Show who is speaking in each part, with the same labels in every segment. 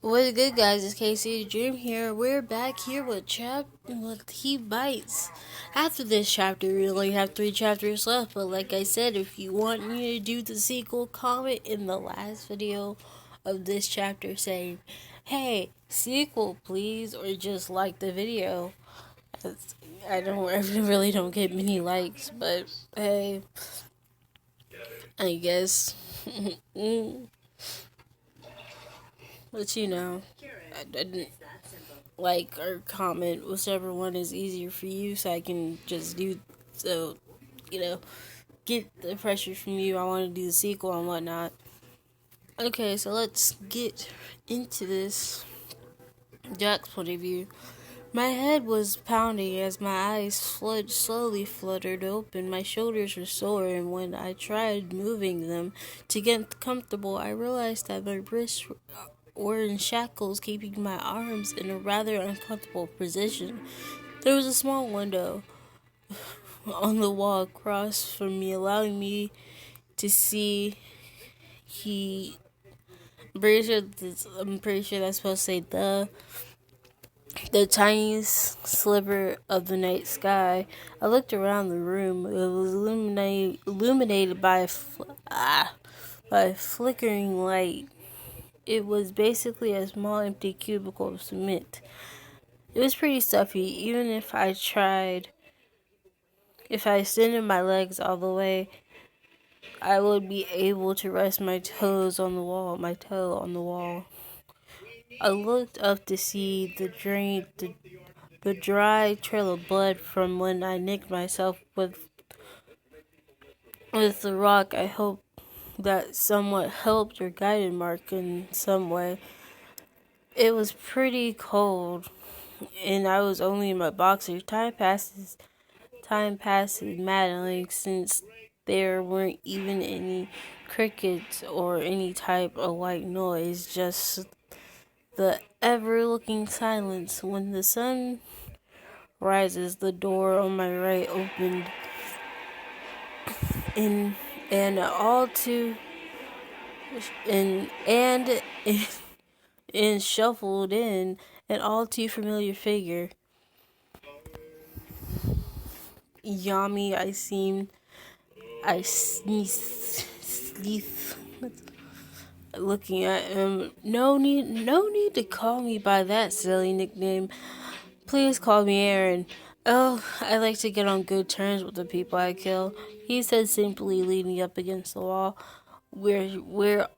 Speaker 1: What's good, guys? It's Casey Dream here. We're back here with He Bites. After this chapter, we only have 3 chapters left. But like I said, if you want me to do the sequel, comment in the last video of this chapter saying, "Hey, sequel, please," or just like the video. I really don't get many likes, but hey, I guess. But I didn't like or comment whichever one is easier for you, so I can just do so. You know, get the pressure from you. I want to do the sequel and whatnot. Okay, so let's get into this. Jack's point of view. My head was pounding as my eyes slowly fluttered open. My shoulders were sore, and when I tried moving them to get comfortable, I realized that my wrists were in shackles, keeping my arms in a rather uncomfortable position. There was a small window on the wall across from me, allowing me to see. I'm pretty sure that's supposed to say the tiniest sliver of the night sky. I looked around the room. It was illuminated by flickering light. It was basically a small empty cubicle of cement. It was pretty stuffy. Even if I extended my legs all the way, I would be able to rest my toe on the wall. I looked up to see the dry trail of blood from when I nicked myself with the rock. I hope that somewhat helped or guided Mark in some way. It was pretty cold, and I was only in my boxers. Time passes madly since there weren't even any crickets or any type of white noise, just the ever-looking silence. When the sun rises, the door on my right opened in and all too and shuffled in an all too familiar figure. Yami, I sneezed, looking at him. No need to call me by that silly nickname. Please call me Aaron. Oh, I like to get on good terms with the people I kill, he said simply, leaning up against the wall. We're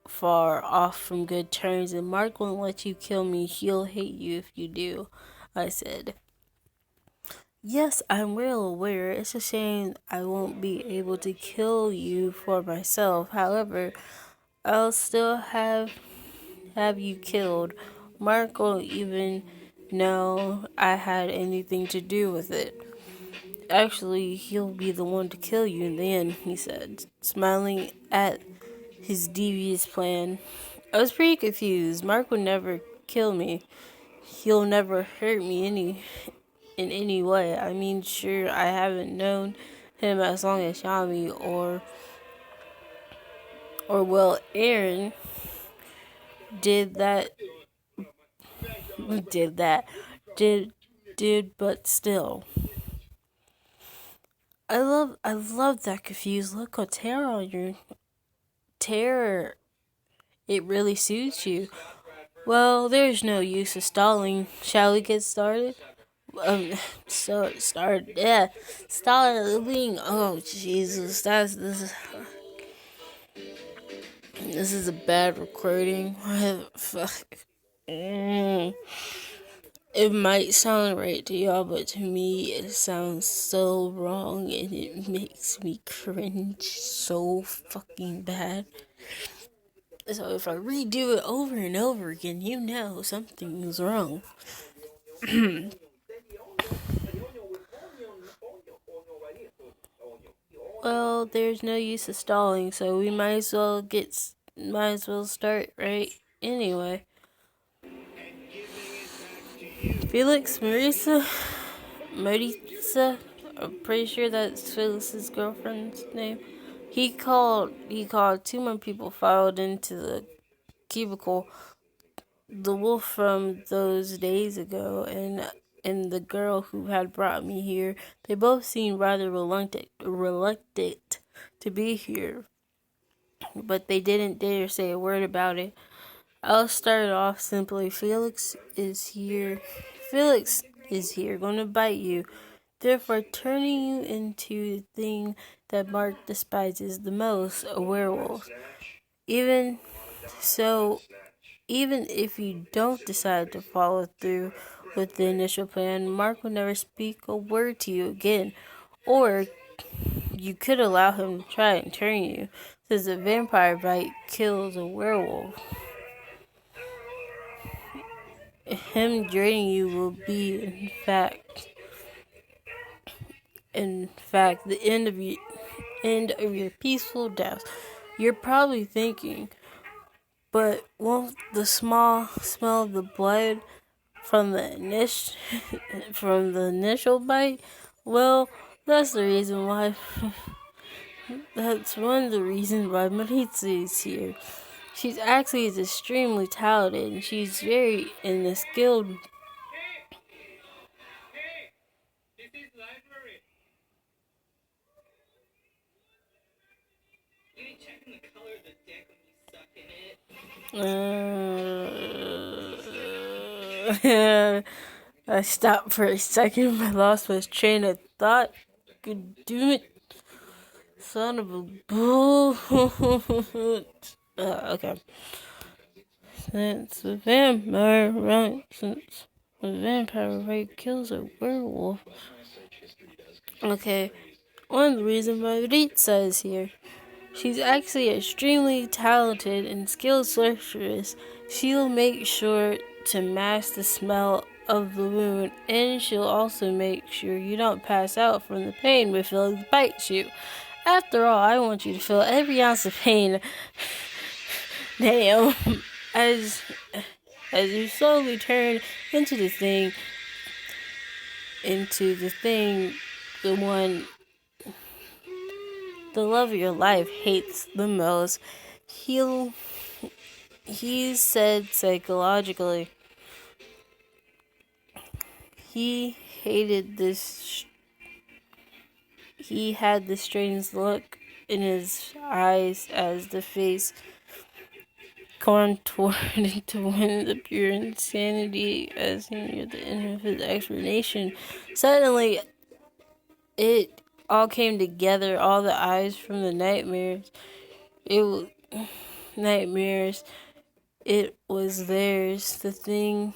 Speaker 1: far off from good terms, and Mark won't let you kill me. He'll hate you if you do, I said. Yes, I'm real aware. It's a shame I won't be able to kill you for myself. However, I'll still have you killed. Mark won't even know I had anything to do with it. Actually, he'll be the one to kill you in the end, he said, smiling at his devious plan. I was pretty confused. Mark would never kill me. He'll never hurt me in any way. I mean, sure, I haven't known him as long as Yami or well, Aaron did that did that did but still. I love that confused look of terror on your terror. It really suits you. Well, there's no use of stalling. Shall we get started? Yeah. Stalling. Oh, Jesus. This is a bad recording. What the fuck? It might sound right to y'all, but to me, it sounds so wrong, and it makes me cringe so fucking bad. So if I redo it over and over again, you know something's wrong. Well, there's no use of stalling, so we might as well start right anyway. Felix Marisa, I'm pretty sure that's Felix's girlfriend's name. He called 2 more people filed into the cubicle. the wolf from those days ago and the girl who had brought me here, they both seemed rather reluctant to be here, but they didn't dare say a word about it. I'll start off simply. Felix is here. Felix is here, gonna bite you, therefore turning you into the thing that Mark despises the most, a werewolf. Even so, even if you don't decide to follow through with the initial plan, Mark will never speak a word to you again. Or you could allow him to try and turn you, since a vampire bite kills a werewolf. Him draining you will be, in fact, the end of your peaceful death. You're probably thinking, but won't the small smell of the blood from the initial bite? Well, that's the reason why. That's one of the reasons why Maritza is here. She's actually extremely talented, and she's very in the skilled. I stopped for a second. I lost my train of thought. Good do it, son of a bull. Okay. Since the vampire right kills a werewolf. Okay. One of the reasons why Ritza is here. She's actually extremely talented and skilled sorceress. She'll make sure to mask the smell of the wound, and she'll also make sure you don't pass out from the pain when Felix bites you. After all, I want you to feel every ounce of pain, damn, as you slowly turn into the thing, the one the love of your life hates the most. He said psychologically, he hated this. He had the strange look in his eyes as the face contoured into one of pure insanity as he neared the end of his explanation. Suddenly, it all came together. All the eyes from the nightmares. Nightmares. It was theirs. The thing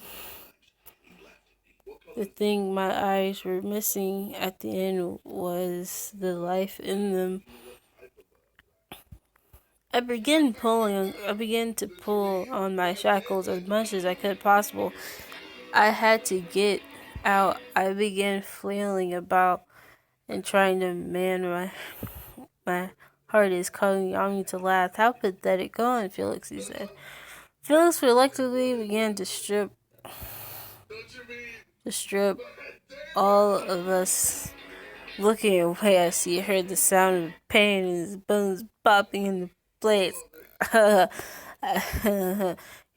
Speaker 1: my eyes were missing at the end was the life in them. I began to pull on my shackles as much as I could possible. I had to get out. I began flailing about and trying to man my heart is calling on me to laugh. How pathetic. Go on, Felix, he said. Felix reluctantly began to strip all of us. Looking away as he heard the sound of pain and his bones popping into place.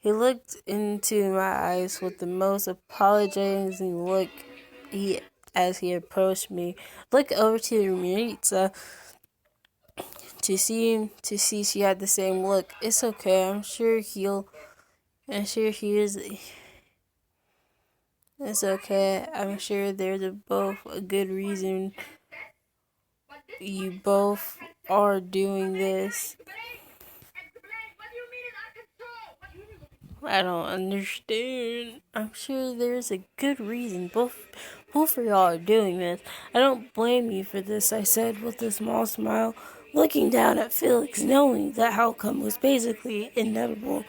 Speaker 1: He looked into my eyes with the most apologizing look as he approached me. Look over to Maritza to see she had the same look. It's okay. I'm sure he is. It's okay. I'm sure there's both a good reason you both are doing this. I don't understand. I'm sure there's a good reason both of y'all are doing this. I don't blame you for this, I said with a small smile, looking down at Felix, knowing the outcome was basically inevitable.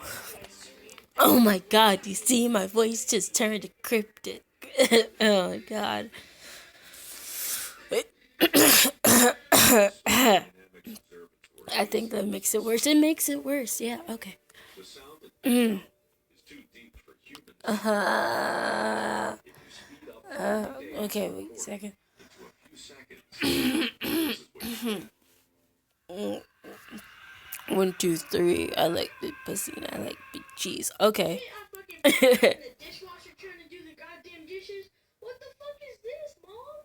Speaker 1: Oh my god, you see, my voice just turned cryptic. Oh my god. I think that makes it worse. It makes it worse, yeah, okay. Okay, wait a second. 1, 2, 3. I like big pussy and I like big cheese. Okay.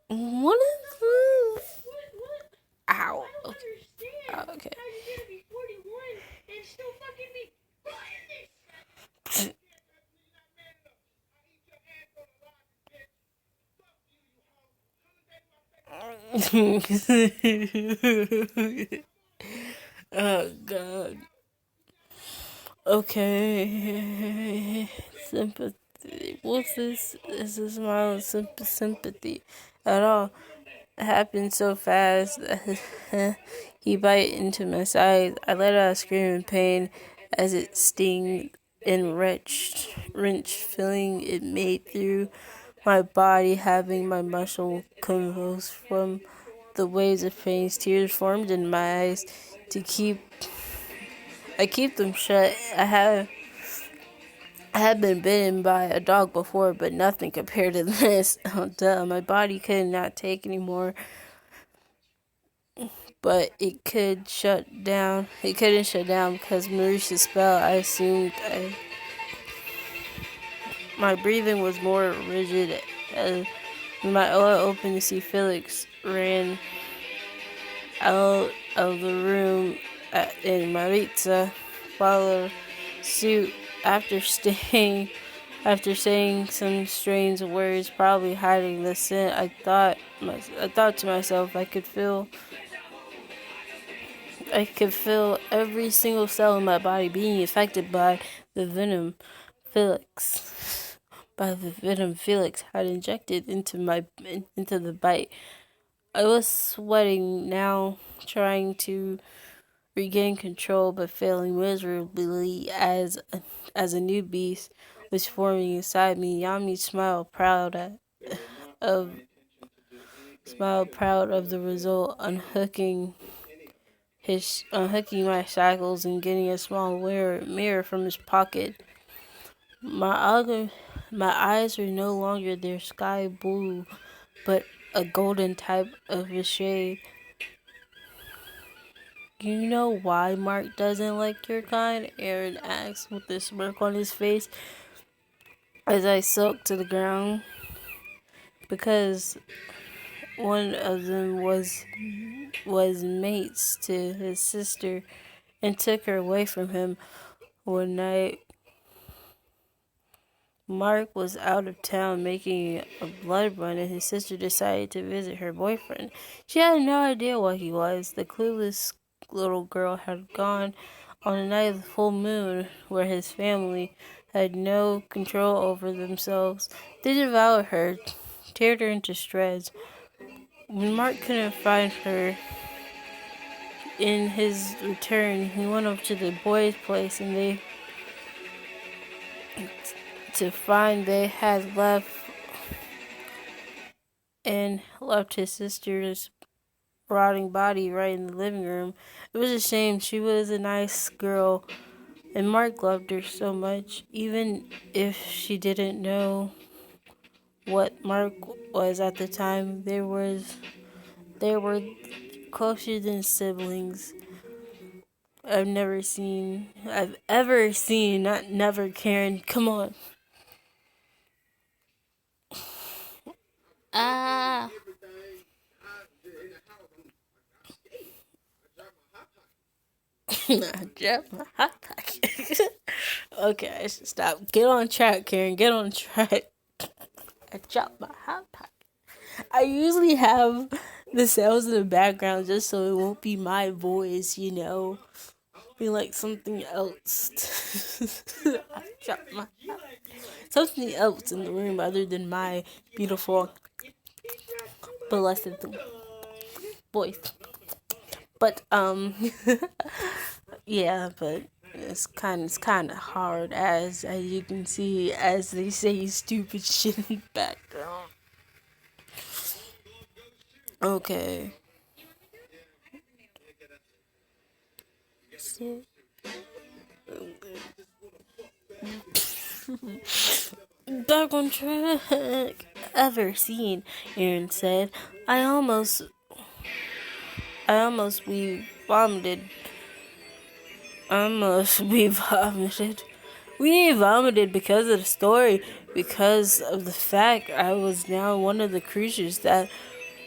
Speaker 1: What is this? Ow. Okay. Oh, okay. Oh god. Okay. Sympathy. What's this? This is my sympathy at all. It happened so fast. He bit into my side. I let out a scream in pain as it stung and wrench feeling it made through my body, having my muscle convulse from the waves of pain. Tears formed in my eyes. To keep, I keep them shut. I had been bitten by a dog before, but nothing compared to this. Oh, duh. My body could not take anymore, but it could shut down. It couldn't shut down because Marisha's spell. My breathing was more rigid. My eye opened to see Felix ran out of the room, and Maritza followed suit after saying some strange words, probably hiding the scent. I thought to myself, I could feel every single cell in my body being affected by the venom Felix had injected into the bite. I was sweating now, trying to regain control, but failing miserably as a new beast was forming inside me. Yami of smiled proud of the result, unhooking my shackles and getting a small mirror from his pocket. My eyes were no longer their sky blue, but a golden type of a shade. You know why Mark doesn't like your kind? Aaron asked with a smirk on his face as I sulked to the ground. Because one of them was mates to his sister and took her away from him. One night, Mark was out of town making a blood run, and his sister decided to visit her boyfriend. She had no idea what he was. The clueless little girl had gone on a night of the full moon where his family had no control over themselves. They devoured her, teared her into shreds. When Mark couldn't find her in his return, he went up to the boys' place and they had left his sister's rotting body right in the living room. It was a shame. She was a nice girl, and Mark loved her so much. Even if she didn't know what Mark was at the time, they were closer than siblings. I've ever seen, not never, Karen. Come on. Ah. I dropped my hot pocket. Okay, I should stop. Get on track, Karen. Get on track. I dropped my hot pocket. I usually have the sounds in the background just so it won't be my voice, you know. Be like something else. I dropped my something else in the room other than my beautiful blessed voice. But yeah, but it's kind of hard as you can see as they say stupid shit in the background. Okay. So, back on track. Ever seen? Aaron said. I almost we vomited. We vomited because of the story, because of the fact I was now one of the creatures that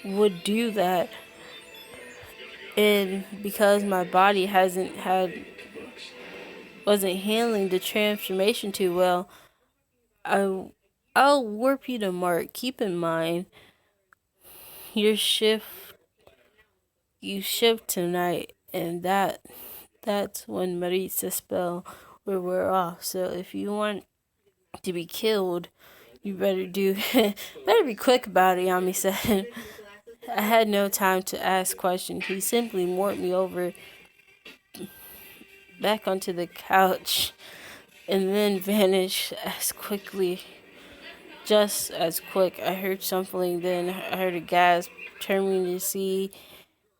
Speaker 1: would do that, and because my body wasn't handling the transformation too well. I'll warp you to Mark. Keep in mind, your shift you shift tonight, and that's when Marisa's spell will wear off. So if you want to be killed, you better be quick about it, Yami said. I had no time to ask questions. He simply warped me over back onto the couch and then vanished just as quick. I heard something, then I heard a gasp, turning to see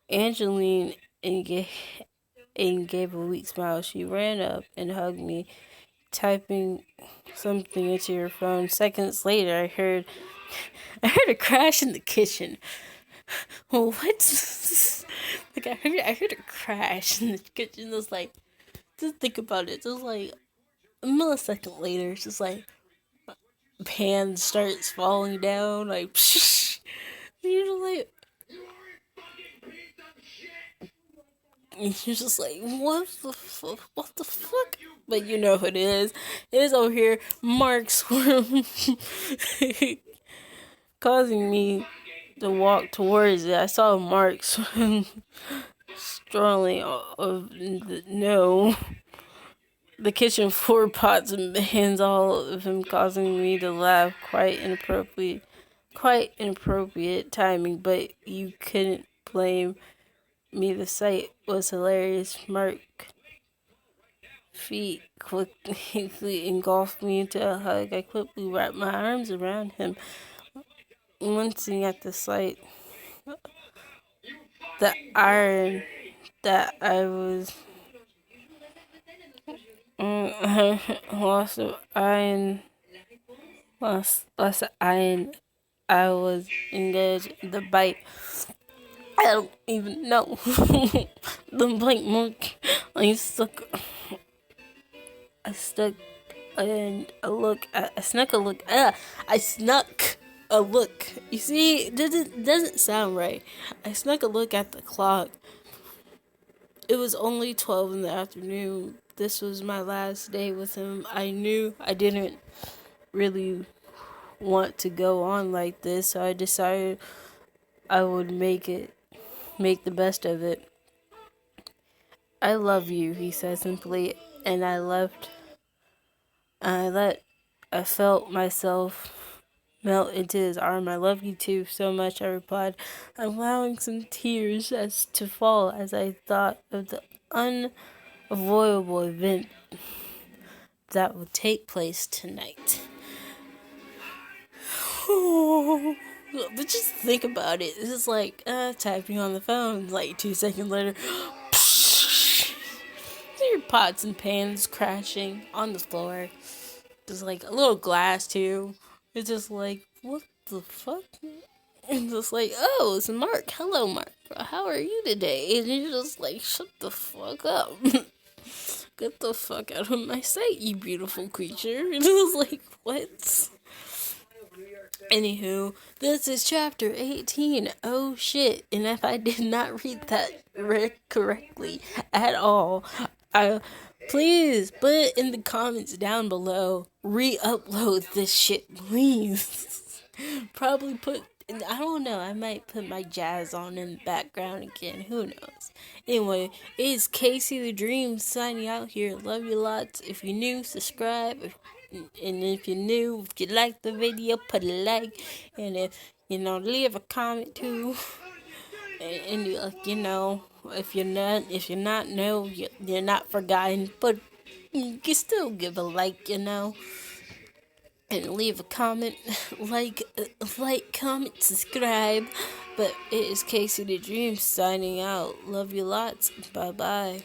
Speaker 1: Angeline and gave a weak smile. She ran up and hugged me, typing something into her phone. Seconds later, I heard a crash in the kitchen. What? Like I heard a crash in the kitchen. It was like, just think about it. Just like a millisecond later, it's just like pan starts falling down. Like, you're like, you're just like, what the fuck? What the fuck? But you know who it is. It is over here, Mark Swarm, causing me to walk towards it. I saw Mark strolling of the kitchen floor, pots and pans, all of him causing me to laugh. Quite inappropriate timing, but you couldn't blame me. The sight was hilarious. Mark feet quickly engulfed me into a hug. I quickly wrapped my arms around him, wincing at the sight. The iron that I was lost of iron I was engaged in the bite. I don't even know. The blank monk. I snuck a look. You see, it doesn't sound right. I snuck a look at the clock. It was only 12 in the afternoon. This was my last day with him. I knew I didn't really want to go on like this, so I decided I would make the best of it. I love you, he said simply, and I felt myself melt into his arm. I love you too so much, I replied, allowing some tears to fall as I thought of the unavoidable event that would take place tonight. But just think about it. This is like typing on the phone. Like 2 seconds later, your pots and pans crashing on the floor. Just like a little glass too. It's just like, what the fuck? And just like, oh, it's Mark. Hello, Mark. How are you today? And you're just like, shut the fuck up. Get the fuck out of my sight, you beautiful creature. And it was like, what? Anywho, this is chapter 18. Oh shit. And if I did not read that correctly at all, please put it in the comments down below. Re-upload this shit, please. Probably I don't know, I might put my jazz on in the background again. Who knows? Anyway, it's Casey the Dream signing out here. Love you lots. If you're new, subscribe. And if you're new, if you like the video, put a like. And if, leave a comment too. And if you're not you're not forgotten. But you can still give a like, and leave a comment, like, comment, subscribe. But it is Casey the Dream signing out. Love you lots. Bye bye.